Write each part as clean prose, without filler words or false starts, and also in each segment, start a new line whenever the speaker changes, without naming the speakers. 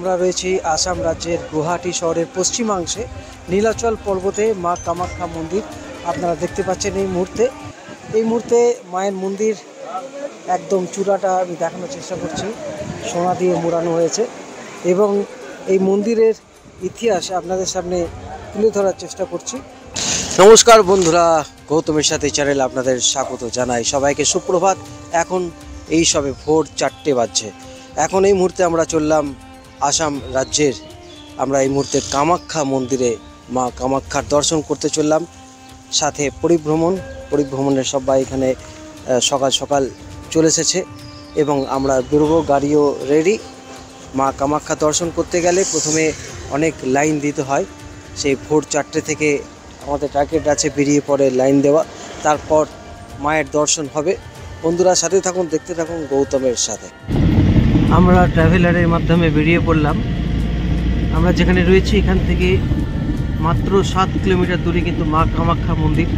আমরা রয়েছি আসাম রাজ্যের গুয়াহাটি শহরের পশ্চিমাংশে নীলাচল পর্বতে মা কামাখ্যা মন্দির আপনারা দেখতে পাচ্ছেন। এই মুহূর্তে মায়ের মন্দির একদম চূড়াটা আমি দেখানোর চেষ্টা করছি। সোনা দিয়ে মোড়ানো হয়েছে এবং এই মন্দিরের ইতিহাস আপনাদের সামনে তুলে ধরার চেষ্টা করছি। নমস্কার বন্ধুরা, গৌতমের সাথে চ্যানেল আপনাদের স্বাগত জানাই। সবাইকে সুপ্রভাত। এখন এই সবে ভোর 4টে বাজছে। এখন এই মুহূর্তে আমরা চললাম আসাম রাজ্যের, আমরা এই মুহূর্তে কামাখ্যা মন্দিরে মা কামাখ্যার দর্শন করতে চললাম। সাথে পরিভ্রমণের সবাই এখানে সকাল সকাল চলে এসেছে এবং আমরা বেরোবো, গাড়িও রেডি। মা কামাখ্যা দর্শন করতে গেলে প্রথমে অনেক লাইন দিতে হয়। সেই ভোর 4টে থেকে আমাদের টার্গেট আছে বেরিয়ে পড়ে লাইন দেওয়া, তারপর মায়ের দর্শন হবে। বন্ধুরা সাথে থাকুন, দেখতে থাকুন গৌতমের সাথে। আমরা ট্রাভেলারের মাধ্যমে বেরিয়ে পড়লাম। আমরা যেখানে রয়েছি এখান থেকে মাত্র 7 কিলোমিটার দূরে কিন্তু মা কামাখ্যা মন্দির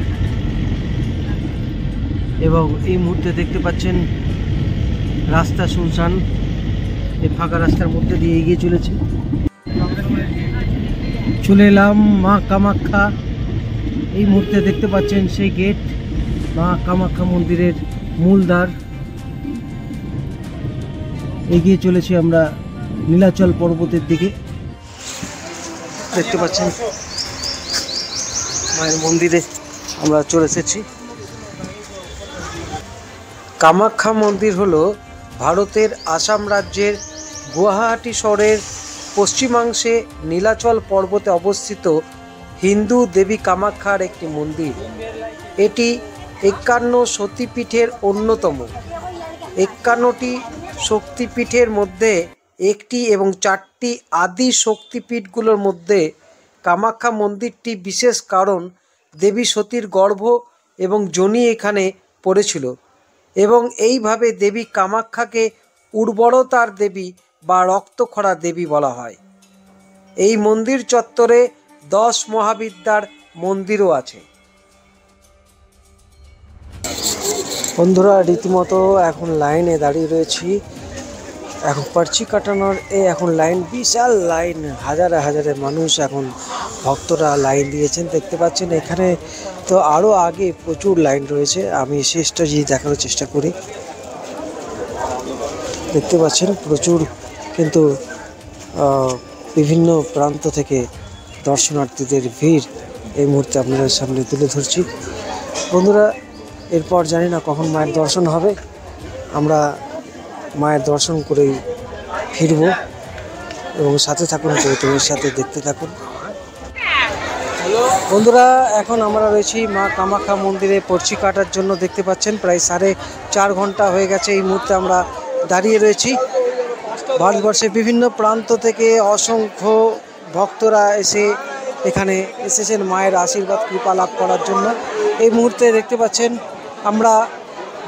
এবং এই মুহূর্তে দেখতে পাচ্ছেন রাস্তা শুনশান। এই ফাঁকা রাস্তার মধ্যে দিয়ে এগিয়ে চলে এলাম মা কামাখ্যা। এই মুহূর্তে দেখতে পাচ্ছেন সেই গেট, মা কামাখ্যা মন্দিরের মূল দ্বার। এগিয়ে চলেছি আমরা নীলাচল পর্বতের দিকে। দেখতে পাচ্ছেন মায়ের মন্দিরে আমরা চলে এসেছি। কামাখ্যা মন্দির হলো ভারতের আসাম রাজ্যের গুয়াহাটি শহরের পশ্চিমাংশে নীলাচল পর্বতে অবস্থিত হিন্দু দেবী কামাখ্যার একটি মন্দির। এটি 51 শক্তিপীঠের অন্যতম। 51টি শক্তিপীঠের মধ্যে একটি এবং 4টি আদি শক্তিপীঠগুলোর মধ্যে কামাখ্যা মন্দিরটি বিশেষ, কারণ দেবী সতীর গর্ভ এবং যোনি এখানে পড়েছিল এবং এইভাবে দেবী কামাখ্যাকে উর্বরতার দেবী বা রক্তক্ষরা দেবী বলা হয়। এই মন্দির চত্বরে 10 মহাবিদ্যার মন্দিরও আছে। বন্ধুরা রীতিমতো এখন লাইনে দাঁড়িয়ে রয়েছি। এখন পার্চি কাটানোর এখন লাইন, বিশাল লাইন, হাজারে হাজারে মানুষ এখন ভক্তরা লাইন দিয়েছেন। দেখতে পাচ্ছেন এখানে তো আরও আগে প্রচুর লাইন রয়েছে। আমি শেষটা যদি দেখানোর চেষ্টা করি, দেখতে পাচ্ছেন প্রচুর কিন্তু বিভিন্ন প্রান্ত থেকে দর্শনার্থীদের ভিড় এই মুহূর্তে আপনাদের সামনে তুলে ধরছি। বন্ধুরা এরপর জানি না কখন মায়ের দর্শন হবে। আমরা মায়ের দর্শন করেই ফিরব এবং সাথে থাকুন, গৌতমের সাথে দেখতে থাকুন। বন্ধুরা এখন আমরা রয়েছি মা কামাখ্যা মন্দিরে পর্চি কাটার জন্য। দেখতে পাচ্ছেন প্রায় 4.5 ঘন্টা হয়ে গেছে। এই মুহূর্তে আমরা দাঁড়িয়ে রয়েছি। ভারতবর্ষের বিভিন্ন প্রান্ত থেকে অসংখ্য ভক্তরা এখানে এসেছেন মায়ের আশীর্বাদ কৃপা লাভ করার জন্য। এই মুহূর্তে দেখতে পাচ্ছেন আমরা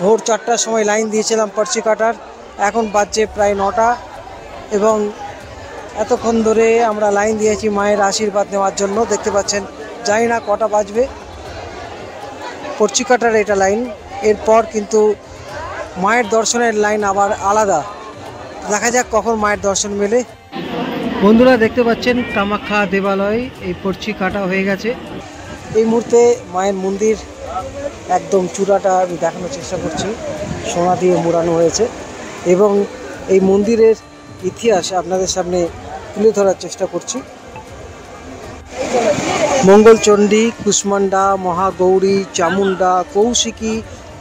ভোর 4টার সময় লাইন দিয়েছিলাম পর্চি কাটার। এখন বাজছে প্রায় 9টা এবং এতক্ষণ ধরে আমরা লাইন দিয়েছি মায়ের আশীর্বাদ নেওয়ার জন্য। দেখতে পাচ্ছেন জানি না কটা বাজবে। পর্চি কাটার এটা লাইন, এরপর কিন্তু মায়ের দর্শনের লাইন আবার আলাদা। দেখা যাক কখন মায়ের দর্শন মেলে। বন্ধুরা দেখতে পাচ্ছেন কামাখ্যা দেবালয় এই পর্চি কাটা হয়ে গেছে। এই মুহূর্তে মায়ের মন্দির একদম চূড়াটা আমি দেখানোর চেষ্টা করছি। সোনা দিয়ে মোড়ানো হয়েছে এবং এই মন্দিরের ইতিহাস আপনাদের সামনে তুলে ধরার চেষ্টা করছি। মঙ্গলচণ্ডী, কুষ্মান্ডা, মহাগৌরী, চামুন্ডা, কৌশিকী,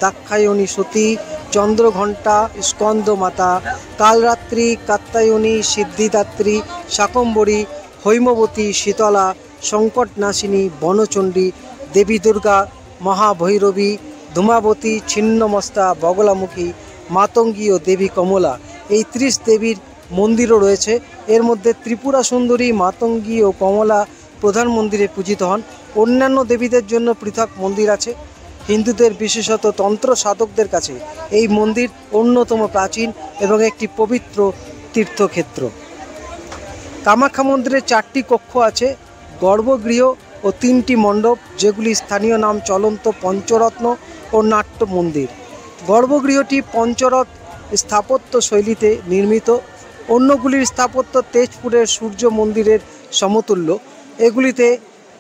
দাক্ষায়ণী সতী, চন্দ্রঘণ্টা, স্কন্দ মাতা, কালরাত্রি, কাত্যায়নী, সিদ্ধিদাত্রী, শাকম্ভরী, হৈমবতী, শীতলা, সংকটনাশিনী, বনচণ্ডী, দেবী দুর্গা, মহাভৈরবী, ধূমাবতী, ছিন্নমস্তা, বগলামুখী, মাতঙ্গী ও দেবী কমলা, এই 30 দেবীর মন্দিরও রয়েছে। এর মধ্যে ত্রিপুরা সুন্দরী, মাতঙ্গী ও কমলা প্রধান মন্দিরে পূজিত হন। অন্যান্য দেবীদের জন্য পৃথক মন্দির আছে। হিন্দুদের বিশেষত তন্ত্র সাধকদের কাছে এই মন্দির অন্যতম প্রাচীন এবং একটি পবিত্র তীর্থক্ষেত্র। কামাখ্যা মন্দিরে 4টি কক্ষ আছে, গর্ভগৃহ ও 3টি মণ্ডপ, যেগুলি স্থানীয় নাম চলন্ত পঞ্চরত্ন ও নাট্য মন্দির। গর্ভগৃহটি পঞ্চরথ স্থাপত্য শৈলীতে নির্মিত অন্যগুলির স্থাপত্য তেজপুরের সূর্য মন্দিরের সমতুল্য। এগুলিতে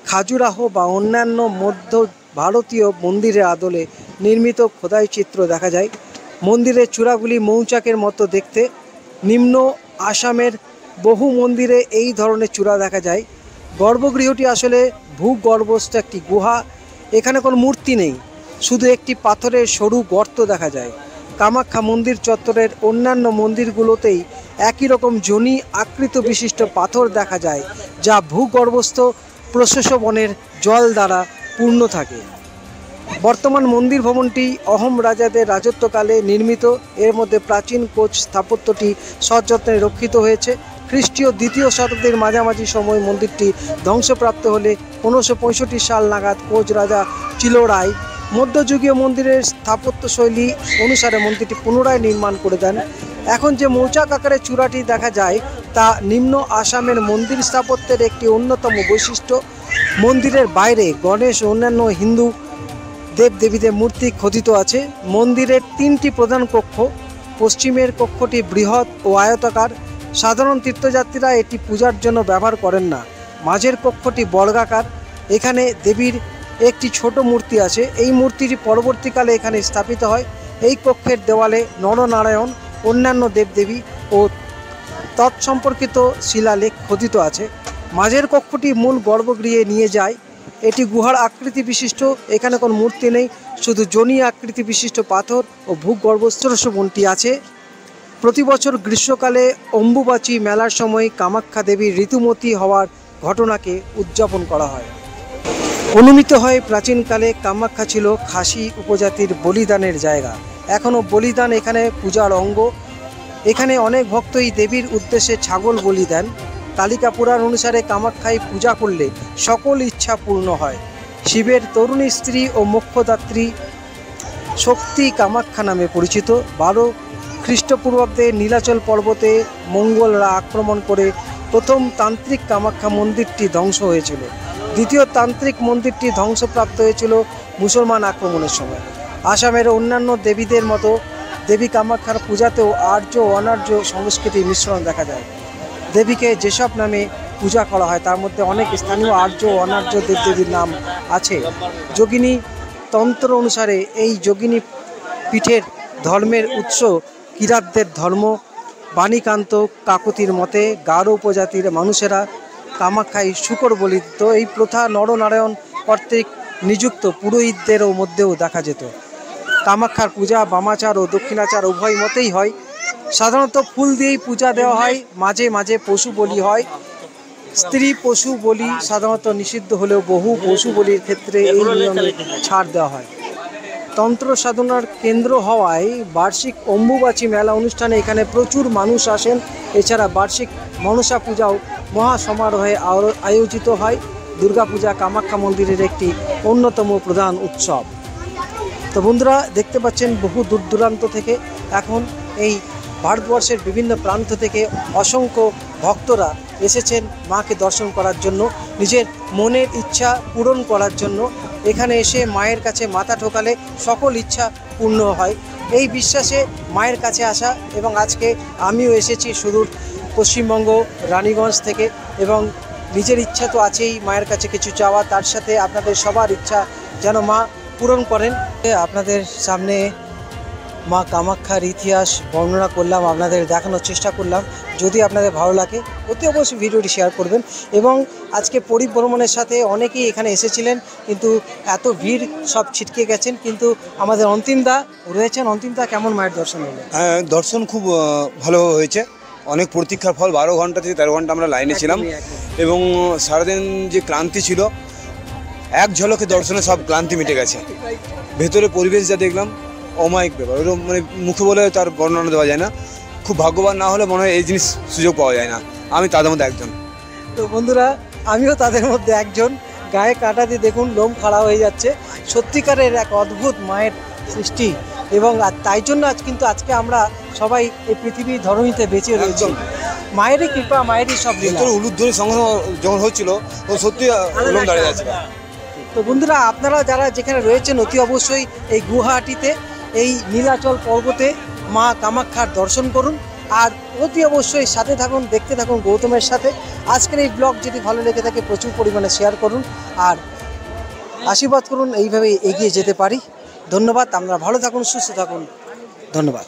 খাজুরাহ বা অন্যান্য মধ্য ভারতীয় মন্দিরের আদলে নির্মিত খোদাই চিত্র দেখা যায়। মন্দিরের চূড়াগুলি মৌচাকের মতো দেখতে। নিম্ন আসামের বহু মন্দিরে এই ধরনের চূড়া দেখা যায়। গর্ভগৃহটি আসলে ভূগর্ভস্থ একটি গুহা। এখানে কোনো মূর্তি নেই, শুধু একটি পাথরের সরু গর্ত দেখা যায়। কামাখ্যা মন্দির চত্বরের অন্যান্য মন্দিরগুলোতেই একই রকম যোনি আকৃতি বিশিষ্ট পাথর দেখা যায়, যা ভূগর্ভস্থ প্রশোষবনের জল দ্বারা পূর্ণ থাকে। বর্তমান মন্দির ভবনটি অহোম রাজাদের রাজত্বকালে নির্মিত। এর মধ্যে প্রাচীন কোচ স্থাপত্যটি সযত্নে রক্ষিত হয়েছে। খ্রিস্টীয় দ্বিতীয় শতাব্দীর মাঝামাঝি সময় মন্দিরটি ধ্বংসপ্রাপ্ত হলে 1565 সাল নাগাদ কোচ রাজা চিলোরায় মধ্যযুগীয় মন্দিরের স্থাপত্যশৈলী অনুসারে মন্দিরটি পুনরায় নির্মাণ করে দেন। এখন যে মৌচাক আকারের চূড়াটি দেখা যায় তা নিম্ন আসামের মন্দির স্থাপত্যের একটি অন্যতম বৈশিষ্ট্য। মন্দিরের বাইরে গণেশ ও অন্যান্য হিন্দু দেবদেবীদের মূর্তি খোদিত আছে। মন্দিরের 3টি প্রধান কক্ষ। পশ্চিমের কক্ষটি বৃহৎ ও আয়তাকার। সাধারণ তীর্থযাত্রীরা এটি পূজার জন্য ব্যবহার করেন না। মাঝের কক্ষটি বর্গাকার। এখানে দেবীর একটি ছোট মূর্তি আছে। এই মূর্তিটি পরবর্তীকালে এখানে স্থাপিত হয়। এই কক্ষের দেওয়ালে নরনারায়ণ, অন্যান্য দেবদেবী ও তৎসম্পর্কিত শিলালেখ খোদিত আছে। মাঝের কক্ষটি মূল গর্ভগৃহে নিয়ে যায়। এটি গুহার আকৃতি বিশিষ্ট। এখানে কোনো মূর্তি নেই, শুধু যোনি আকৃতি বিশিষ্ট পাথর ও ভূগর্ভস্থ বনটি আছে। প্রতি বছর গ্রীষ্মকালে অম্বুবাচী মেলার সময় কামাখ্যা দেবীর ঋতুমতী হওয়ার ঘটনাকে উদযাপন করা হয়। অনুমিত হয় প্রাচীনকালে কামাখ্যা ছিল খাসি উপজাতির বলিদানের জায়গা। এখনও বলিদান এখানে পূজার অঙ্গ। এখানে অনেক ভক্তই দেবীর উদ্দেশ্যে ছাগল বলি দেন। কালিকা পুরাণ অনুসারে কামাখ্যায় পূজা করলে সকল ইচ্ছা পূর্ণ হয়। শিবের তরুণী স্ত্রী ও মোক্ষদাত্রী শক্তি কামাখ্যা নামে পরিচিত। 12 খ্রিস্টপূর্বাব্দে নীলাচল পর্বতে মঙ্গলরা আক্রমণ করে প্রথম তান্ত্রিক কামাখ্যা মন্দিরটি ধ্বংস হয়েছিল। দ্বিতীয় তান্ত্রিক মন্দিরটি ধ্বংসপ্রাপ্ত হয়েছিল মুসলমান আক্রমণের সময়। আসামের অন্যান্য দেবীদের মতো দেবী কামাখ্যার পূজাতেও আর্য ও অনার্য সংস্কৃতির মিশ্রণ দেখা যায়। দেবীকে যেসব নামে পূজা করা হয় তার মধ্যে অনেক স্থানীয় আর্য ও অনার্য দেবদেবীর নাম আছে। যোগিনী তন্ত্র অনুসারে এই যোগিনী পীঠের ধর্মের উৎস কিরাতদের ধর্ম। বাণীকান্ত কাকতির মতে গারো উপজাতির মানুষেরা কামাখ্যায় শূকর বলি দিত। এই প্রথা নরনারায়ণ কর্তৃক নিযুক্ত পুরোহিতদেরও মধ্যেও দেখা যেত। কামাখ্যার পূজা বামাচার ও দক্ষিণাচার উভয় মতেই হয়। সাধারণত ফুল দিয়েই পূজা দেওয়া হয়। মাঝে মাঝে পশু বলি হয়। স্ত্রী পশু বলি সাধারণত নিষিদ্ধ হলেও বহু পশু বলির ক্ষেত্রে এই নিয়মে ছাড় দেওয়া হয়। তন্ত্র সাধনার কেন্দ্র হওয়ায় বার্ষিক অম্বুবাচী মেলা অনুষ্ঠানে এখানে প্রচুর মানুষ আসেন। এছাড়া বার্ষিক মনসা পূজাও মহা সমারোহে আয়োজিত হয়। দুর্গাপূজা কামাখ্যা মন্দিরের একটি অন্যতম প্রধান উৎসব। তো বন্ধুরা, দেখতে পাচ্ছেন বহু দূর দূরান্ত থেকে এখন এই ভারতবর্ষের বিভিন্ন প্রান্ত থেকে অসংখ্য ভক্তরা এসেছেন মাকে দর্শন করার জন্য, নিজের মনের ইচ্ছা পূরণ করার জন্য। এখানে এসে মায়ের কাছে মাথা ঠোকালে সকল ইচ্ছা পূর্ণ হয়, এই বিশ্বাসে মায়ের কাছে আসা। এবং আজকে আমিও এসেছি সুদূর পশ্চিমবঙ্গ রানীগঞ্জ থেকে, এবং নিজের ইচ্ছা তো আছেই মায়ের কাছে কিছু চাওয়া, তার সাথে আপনাদের সবার ইচ্ছা যেন মা পূরণ করেন। আপনাদের সামনে মা কামাখ্যার ইতিহাস বর্ণনা করলাম, আপনাদের দেখানোর চেষ্টা করলাম। যদি আপনাদের ভালো লাগে অতি অবশ্যই ভিডিওটি শেয়ার করবেন। এবং আজকে পরিভ্রমণের সাথে অনেকেই এখানে এসেছিলেন, কিন্তু এত ভিড় সব ছিটকে গেছেন। কিন্তু আমাদের অন্তিমদা রয়েছেন। অন্তিমদা, কেমন মায়ের দর্শন হলো?
হ্যাঁ, দর্শন খুব ভালো হয়েছে। অনেক প্রতীক্ষার ফল। 12 ঘন্টা থেকে 13 ঘন্টা আমরা লাইনে ছিলাম, এবং সারাদিন যে ক্লান্তি ছিল এক ঝলকে দর্শনে সব ক্লান্তি মিটে গেছে। ভেতরে পরিবেশ যা দেখলাম অমায়িক ব্যাপার, ওরকম মানে মুখে বলে তার বর্ণনা দেওয়া যায় না। খুব ভাগ্যবান না হলে মনে হয় এই জিনিস সুযোগ পাওয়া যায় না। আমি তাদের মধ্যে একজন।
তো বন্ধুরা, আমিও তাদের মধ্যে একজন। গায়ে কাঁটা দিয়ে দেখুন লোম খাড়া হয়ে যাচ্ছে। সত্যিকারের এক অদ্ভুত মায়ের সৃষ্টি, এবং তাই জন্য আজকে আমরা সবাই এই পৃথিবীর ধরণীতে বেঁচে রয়েছি। মায়েরই কৃপা, মায়েরই সব লীলা।
উলুধ্বনি সংগ্রহ যখন হচ্ছিল তখন সত্যি লোম দাঁড়িয়ে যাচ্ছে।
তো বন্ধুরা, আপনারা যারা যেখানে রয়েছেন অতি অবশ্যই এই গুয়াহাটিতে এই নীলাচল পর্বতে মা কামাখ্যার দর্শন করুন। আর অতি অবশ্যই সাথে থাকুন, দেখতে থাকুন গৌতমের সাথে। আজকের এই ব্লগ যদি ভালো লেগে থাকে প্রচুর পরিমাণে শেয়ার করুন আর আশীর্বাদ করুন এইভাবে এগিয়ে যেতে পারি। ধন্যবাদ, আপনারা ভালো থাকুন, সুস্থ থাকুন, ধন্যবাদ।